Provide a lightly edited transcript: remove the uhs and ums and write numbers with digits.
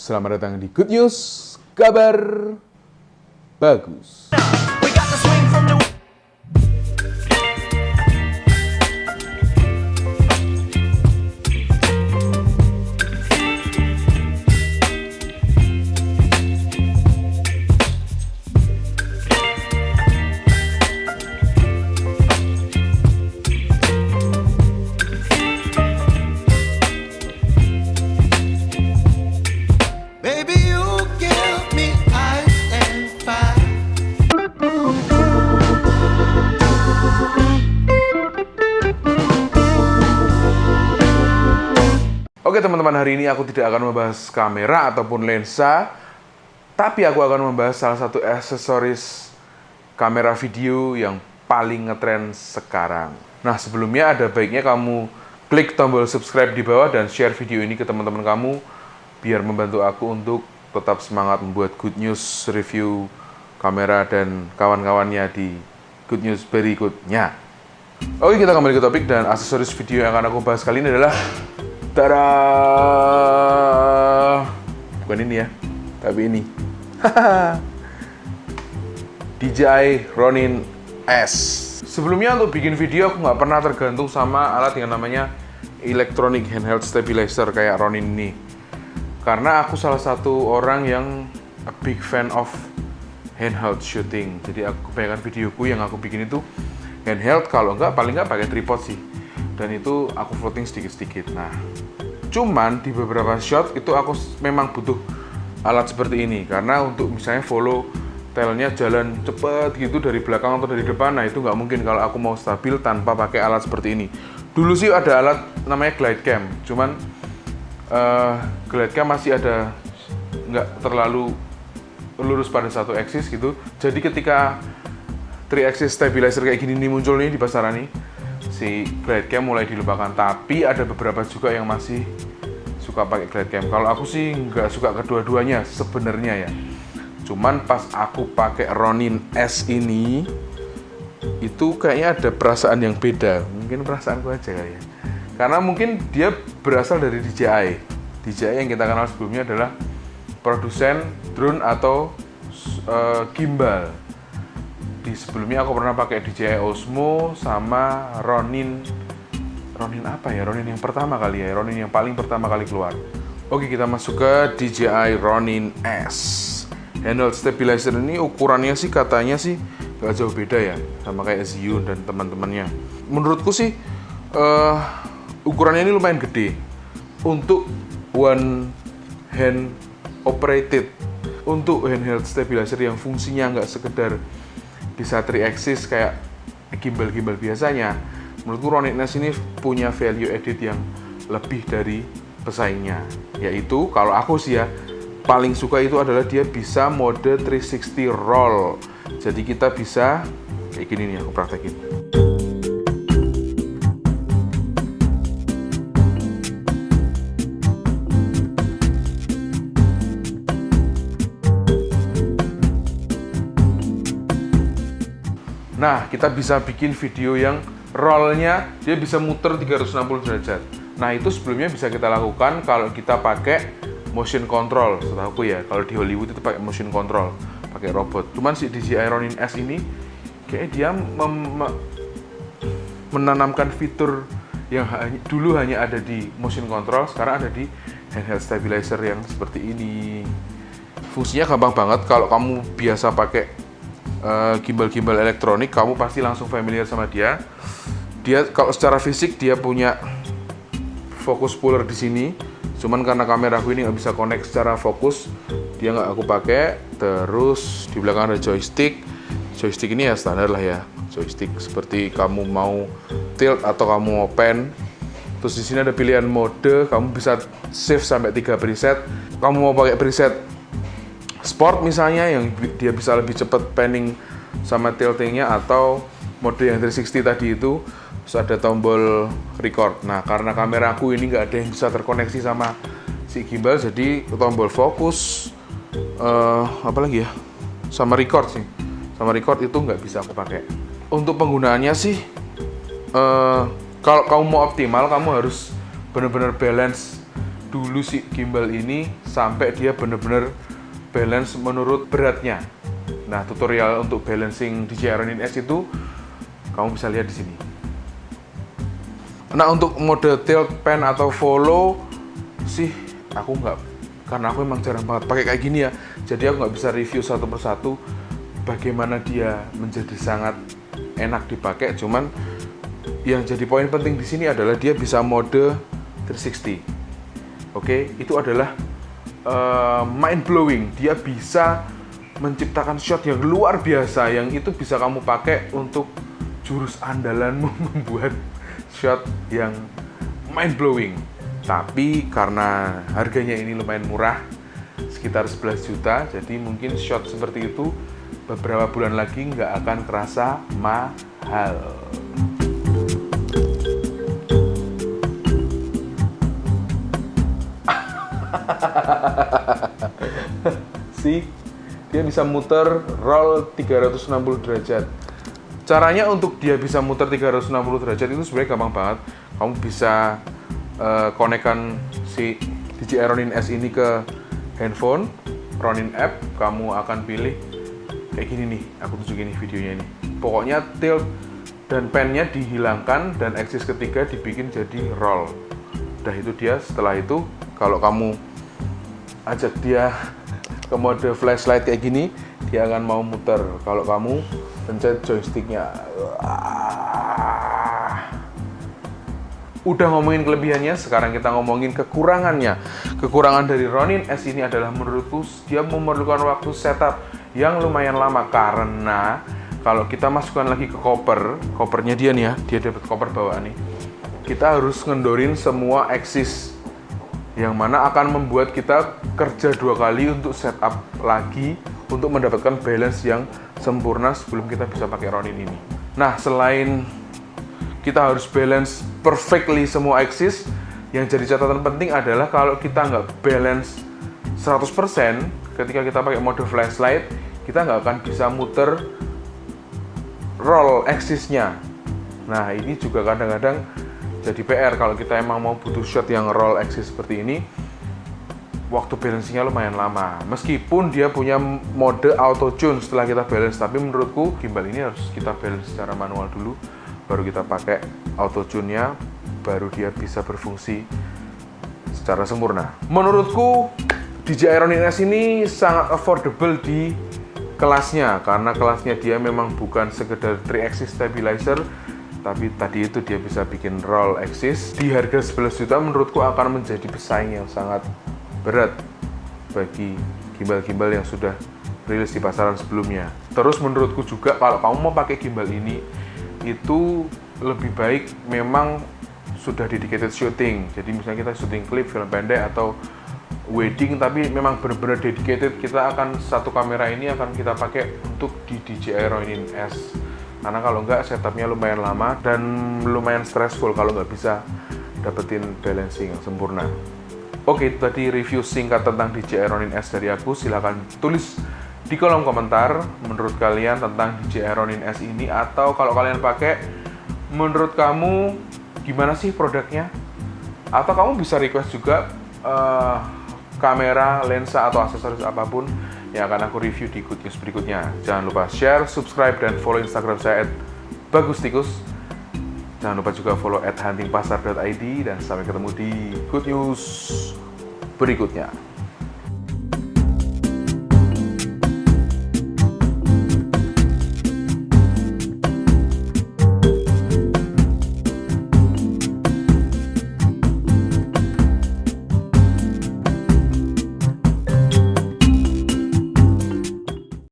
Selamat datang di Good News, kabar bagus. Oke teman-teman, hari ini aku tidak akan membahas kamera ataupun lensa, tapi aku akan membahas salah satu aksesoris kamera video yang paling ngetren sekarang. Nah, sebelumnya ada baiknya kamu klik tombol subscribe di bawah dan share video ini ke teman-teman kamu biar membantu aku untuk tetap semangat membuat good news review kamera dan kawan-kawannya di good news berikutnya. Oke, kita kembali ke topik, dan aksesoris video yang akan aku bahas kali ini adalah tada! Bukan ini ya, tapi ini. DJI Ronin S. Sebelumnya untuk bikin video aku nggak pernah tergantung sama alat yang namanya electronic handheld stabilizer kayak Ronin ini. Karena aku salah satu orang yang a big fan of handheld shooting. Jadi aku kebanyakan videoku yang aku bikin itu handheld, kalau nggak paling nggak pakai tripod sih. Dan itu aku floating sedikit-sedikit. Nah, cuman di beberapa shot itu aku memang butuh alat seperti ini, karena untuk misalnya follow tailnya jalan cepet gitu dari belakang atau dari depan, nah itu nggak mungkin kalau aku mau stabil tanpa pakai alat seperti ini. Dulu sih ada alat namanya glide cam, cuman glide cam masih ada nggak terlalu lurus pada satu axis gitu. Jadi ketika 3-axis stabilizer kayak gini nih muncul nih di pasaran nih, si glide cam mulai dilupakan. Tapi ada beberapa juga yang masih suka pakai glide cam. Kalau aku sih nggak suka kedua-duanya sebenarnya ya. Cuman pas aku pakai Ronin S ini, itu kayaknya ada perasaan yang beda. Mungkin perasaanku aja kali ya. Karena mungkin dia berasal dari DJI. DJI yang kita kenal sebelumnya adalah produsen drone atau gimbal. Di sebelumnya aku pernah pakai DJI Osmo sama Ronin apa ya? Ronin yang pertama kali ya, Ronin yang paling pertama kali keluar. Oke, kita masuk ke DJI Ronin S. Handheld stabilizer ini ukurannya sih katanya sih gak jauh beda ya sama kayak Zhiyun dan teman-temannya. Menurutku sih ukurannya ini lumayan gede untuk one hand operated, untuk handheld stabilizer yang fungsinya nggak sekedar bisa 3-axis kayak gimbal-gimbal biasanya. Menurutku Ronin S ini punya value added yang lebih dari pesaingnya, yaitu kalau aku sih ya paling suka itu adalah dia bisa mode 360 roll. Jadi kita bisa kayak gini nih, aku praktekin. Nah, kita bisa bikin video yang rollnya dia bisa muter 360 derajat. Nah, itu sebelumnya bisa kita lakukan kalau kita pakai motion control. Setahuku ya, kalau di Hollywood itu pakai motion control, pakai robot. Cuman si DJI Ronin S ini kayak dia menanamkan fitur yang dulu hanya ada di motion control, sekarang ada di handheld stabilizer yang seperti ini. Fungsinya gampang banget. Kalau kamu biasa pakai gimbal-gimbal elektronik, kamu pasti langsung familiar sama dia. Dia kalau secara fisik dia punya fokus puller di sini. Cuman karena kameraku ini nggak bisa connect secara fokus, dia nggak aku pakai. Terus di belakang ada joystick. Joystick ini ya standar lah ya. Joystick seperti kamu mau tilt atau kamu mau pan. Terus di sini ada pilihan mode. Kamu bisa save sampai 3 preset. Kamu mau pakai preset sport misalnya yang dia bisa lebih cepat panning sama tiltingnya, atau mode yang 360 tadi itu. Terus ada tombol record. Nah, karena kameraku ini nggak ada yang bisa terkoneksi sama si gimbal, jadi tombol fokus apa lagi ya, sama record sih. Sama record itu nggak bisa aku pakai. Untuk penggunaannya sih kalau kamu mau optimal, kamu harus benar-benar balance dulu si gimbal ini sampai dia bener-bener balance menurut beratnya. Nah, tutorial untuk balancing DJI Ronin S itu kamu bisa lihat di sini. Nah, untuk mode tilt, pan atau follow sih aku nggak, karena aku emang jarang banget pakai kayak gini ya. Jadi aku nggak bisa review satu persatu bagaimana dia menjadi sangat enak dipakai. Cuman yang jadi poin penting di sini adalah dia bisa mode 360. Oke, itu adalah mind blowing. Dia bisa menciptakan shot yang luar biasa, yang itu bisa kamu pakai untuk jurus andalanmu membuat shot yang mind blowing. Tapi karena harganya ini lumayan murah, sekitar 11 juta, jadi mungkin shot seperti itu beberapa bulan lagi nggak akan kerasa mahal. See? Dia bisa muter roll 360 derajat. Caranya untuk dia bisa muter 360 derajat itu sebenarnya gampang banget. Kamu bisa konekkan si DJI Ronin S ini ke handphone, Ronin app. Kamu akan pilih kayak gini nih, aku tunjukin nih videonya ini. Pokoknya tilt dan pan-nya dihilangkan dan aksis ketiga dibikin jadi roll. Udah itu dia. Setelah itu kalau kamu ajak dia ke mode flashlight kayak gini, dia akan mau muter. Kalau kamu pencet joysticknya. Udah ngomongin kelebihannya, sekarang kita ngomongin kekurangannya. Kekurangan dari Ronin S ini adalah menurutku dia memerlukan waktu setup yang lumayan lama, karena kalau kita masukkan lagi ke kopernya dia nih ya, dia dapat koper bawaan nih. Kita harus ngendorin semua aksis, yang mana akan membuat kita kerja 2 kali untuk setup lagi untuk mendapatkan balance yang sempurna sebelum kita bisa pakai Ronin ini. Nah, selain kita harus balance perfectly semua aksis, yang jadi catatan penting adalah kalau kita nggak balance 100% ketika kita pakai mode flashlight, kita nggak akan bisa muter roll aksisnya. Nah, ini juga kadang-kadang jadi PR kalau kita emang mau butuh shot yang roll axis seperti ini. Waktu balancingnya lumayan lama. Meskipun dia punya mode auto tune setelah kita balance, tapi menurutku gimbal ini harus kita balance secara manual dulu, baru kita pakai auto tune-nya, baru dia bisa berfungsi secara sempurna. Menurutku DJI Ronin S ini sangat affordable di kelasnya, karena kelasnya dia memang bukan sekedar 3-axis stabilizer, tapi tadi itu dia bisa bikin roll axis. Di harga 11 juta menurutku akan menjadi pesaing yang sangat berat bagi gimbal-gimbal yang sudah rilis di pasaran sebelumnya. Terus menurutku juga kalau kamu mau pakai gimbal ini, itu lebih baik memang sudah dedicated shooting. Jadi misalnya kita syuting klip, film pendek, atau wedding, tapi memang benar-benar dedicated, kita akan satu kamera ini akan kita pakai untuk di DJI Ronin S. Karena kalau enggak, setupnya lumayan lama dan lumayan stressful kalau nggak bisa dapetin balancing yang sempurna. Oke, itu tadi review singkat tentang DJI Ronin S dari aku. Silahkan tulis di kolom komentar menurut kalian tentang DJI Ronin S ini, atau kalau kalian pakai, menurut kamu gimana sih produknya? Atau kamu bisa request juga kamera, lensa, atau aksesoris apapun yang akan aku review di Good News berikutnya. Jangan lupa share, subscribe, dan follow Instagram saya @bagustikus. Jangan lupa juga follow @huntingpasar.id, dan sampai ketemu di Good News berikutnya.